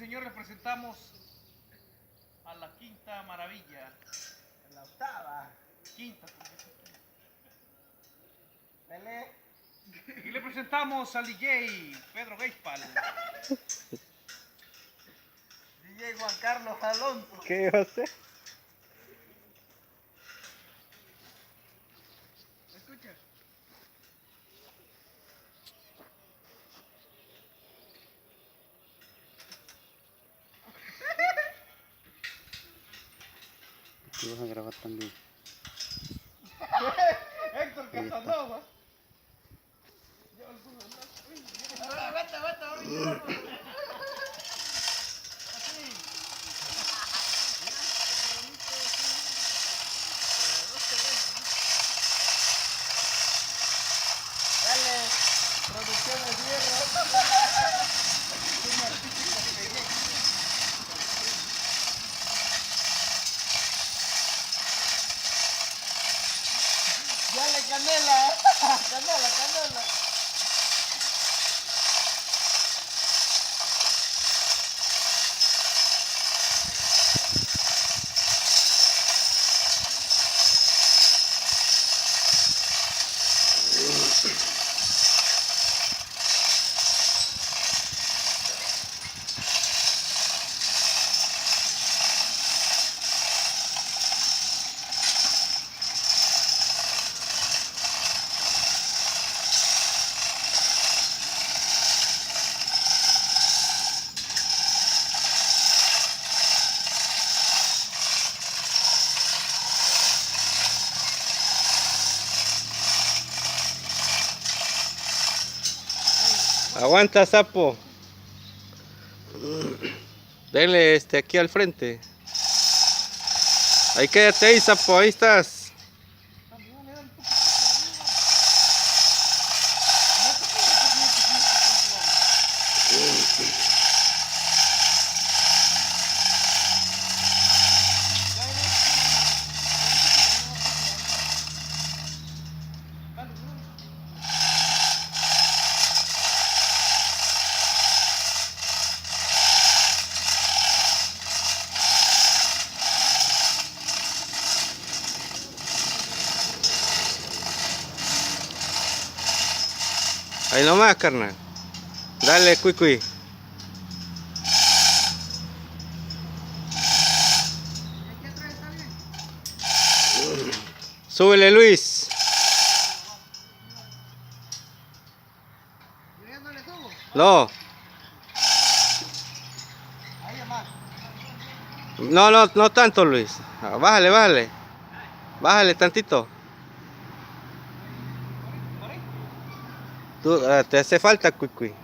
señores, presentamos a la quinta maravilla. La octava. Quinta. Dale. Y le presentamos al DJ Pedro Geispal. DJ Juan Carlos Alonso. ¿Qué va a hacer? Escucha. Y vas a grabar también. Héctor Casanova. Dale. Producción de hierro. Dale, canela. Canela, canela. Aguanta, sapo. Dele aquí al frente. Ahí quédate ahí, sapo, ahí estás. Ahí nomás, carnal. Dale, cuicui. Súbele, Luis. No. No tanto, Luis. Bájale, bájale. Bájale tantito. Te hace falta, cuicui.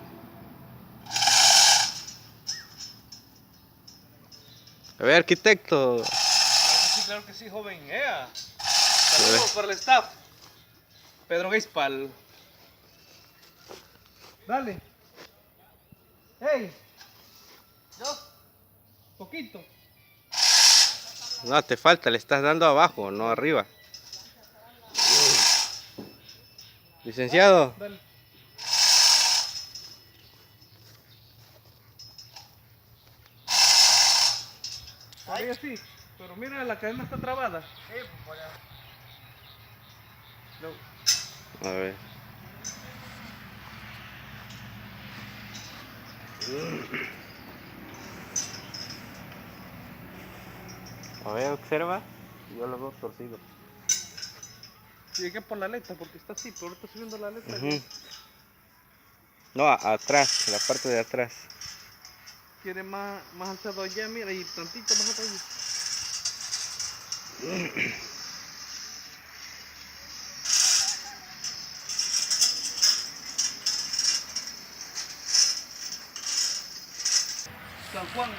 A ver, arquitecto. Claro que sí, joven. Saludos para el staff. Pedro Geispal. Dale. Hey. Yo. Poquito. No, te falta, le estás dando abajo, no arriba. Licenciado. Dale. Ahí sí, pero mira, la cadena está trabada. Sí, por allá. No. A ver. A ver, observa. Yo lo veo torcido. Llegué por la letra porque está así, pero ahorita subiendo la letra. No, atrás, la parte de atrás. Quiere más alzado allá, mira, y tantito más atrás. San Juan.